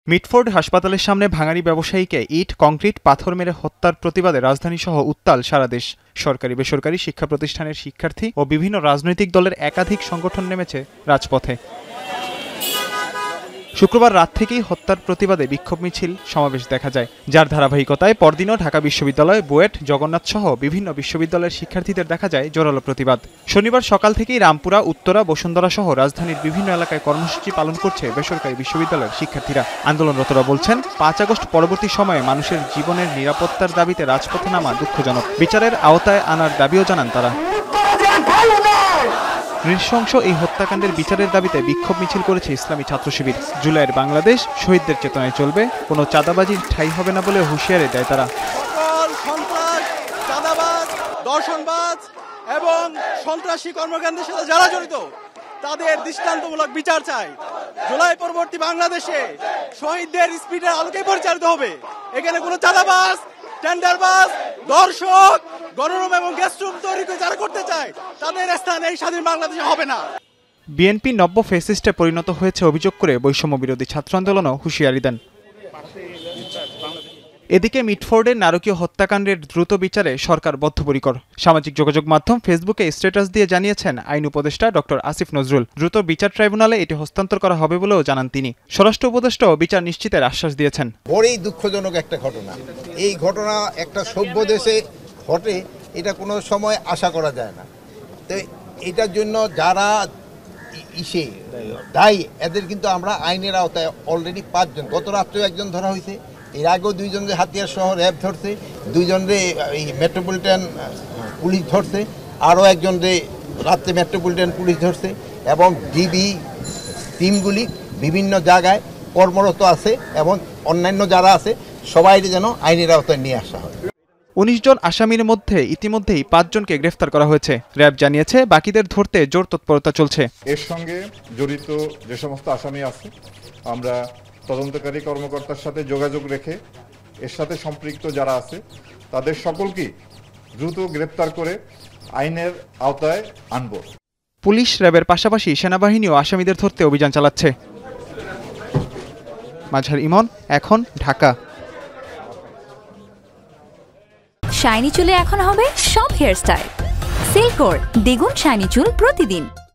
Mitford হাসপাতালের সামনে ভাঙাড়ি ব্যবসায়ীকে ইট, কংক্রিট, পাথর মেরে হত্যার প্রতিবাদে রাজধানীসহ উত্তাল সারা দেশ। সরকারি বেসরকারি শিক্ষা প্রতিষ্ঠানের শিক্ষার্থী ও বিভিন্ন রাজনৈতিক দলের একাধিক সংগঠন নেমেছে রাজপথে। শুক্রবার রাত থেকেই হত্যার প্রতিবাদে বিক্ষোভ মিছিল সমাবেশ দেখা যায়, যার ধারাবাহিকতায় পরদিনও ঢাকা বিশ্ববিদ্যালয়, বুয়েট, জগন্নাথ সহ বিভিন্ন বিশ্ববিদ্যালয়ের শিক্ষার্থীদের দেখা যায় জোরালো প্রতিবাদ। শনিবার সকাল থেকেই রামপুরা, উত্তরা, বসুন্ধরা সহ রাজধানীর বিভিন্ন এলাকায় কর্মসূচি পালন করছে বেসরকারি বিশ্ববিদ্যালয়ের শিক্ষার্থীরা। আন্দোলনরতরা বলছেন, ৫ আগস্ট পরবর্তী সময়ে মানুষের জীবনের নিরাপত্তার দাবিতে রাজপথে নামা দুঃখজনক। বিচারের আওতায় আনার দাবিও জানান তারা। নৃশংস এই হত্যাকাণ্ডের বিচারের দাবিতে বিক্ষোভ মিছিল করেছে ইসলামী ছাত্র শিবির। জুলাইয়ের বাংলাদেশ শহীদদের চেতনায় চলবে, কোনো চাঁদাবাজির ঠাঁই হবে না বলে হুঁশিয়ারি দেয় তারা। সন্ত্রাস, চাঁদাবাজ, দর্শনবাজ এবং সন্ত্রাসী কর্মকাণ্ডের সাথে যারা জড়িত তাদের দৃষ্টান্তমূলক বিচার চাই। জুলাই পরবর্তী বাংলাদেশে শহীদদের স্পিডের আলোকে পরিচালিত হবে। এখানে কোনো চাঁদাবাজ, টেন্ডারবাজ, দর্শক, গণরুম এবং গেস্টরুম তৈরি করে যারা করতে চায় তাদের স্থান এই স্বাধীন বাংলাদেশে হবে না। বিএনপি নব্য ফ্যাসিস্টে পরিণত হয়েছে অভিযোগ করে বৈষম্য বিরোধী ছাত্র আন্দোলনও হুঁশিয়ারি দেন। এদিকে মিটফোর্ডের নারকীয় হত্যাকাণ্ডের দ্রুত বিচারে সরকার বদ্ধপরিকর। সামাজিক যোগাযোগ মাধ্যম ফেসবুকে স্ট্যাটাস দিয়ে জানিয়েছেন আইন উপদেষ্টা ডক্টর আসিফ নজরুল। দ্রুত বিচার ট্রাইব্যুনালে এটি হস্তান্তর করা হবে বলেও জানান তিনি। স্বরাষ্ট্র উপদেষ্টাও বিচার নিশ্চিতের আশ্বাস দিয়েছেন। বড়ই দুঃখজনক একটা ঘটনা। এই ঘটনা একটা সভ্য দেশে ঘটে, এটা কোনো সময় আশা করা যায় না। তো এটার জন্য যারা দায়ী এদের কিন্তু আমরা আইনের আওতায় অলরেডি 5 জন, গত রাত্রেও একজন ধরা হয়েছে, এর আগেও 2 জনকে হাতিয়ার সহ র্যাব ধরছে, 2 জনরে এই মেট্রোপলিটন পুলিশ ধরছে, আরও একজনরে রাত্রে মেট্রোপলিটন পুলিশ ধরছে এবং ডিবি টিমগুলি বিভিন্ন জায়গায় কর্মরত আছে এবং অন্যান্য যারা আছে সবাই যেন আইনের আওতায় নিয়ে আসা হয়। 19 জন আসামির মধ্যে ইতিমধ্যেই 5 জনকে গ্রেফতার করা হয়েছে। র্যাব জানিয়েছে বাকিদের ধরতে জোর তৎপরতা চলছে। এর সঙ্গে জড়িত যে সমস্ত আসামি আছে আমরা তদন্তকারী কর্মকর্তার সাথে যোগাযোগ রেখে এর সাথে সম্পৃক্ত যারা আছে তাদের সকলকেই দ্রুত গ্রেফতার করে আইনের আওতায় আনব। পুলিশ, র্যাবের পাশাপাশি সেনাবাহিনীও আসামিদের ধরতে অভিযান চালাচ্ছে। মাঝার ইমন, এখন, ঢাকা। শাইনি চুলে এখন হবে সব হেয়ারস্টাইল। সিল্কোর দ্বিগুণ শাইনি চুল প্রতিদিন।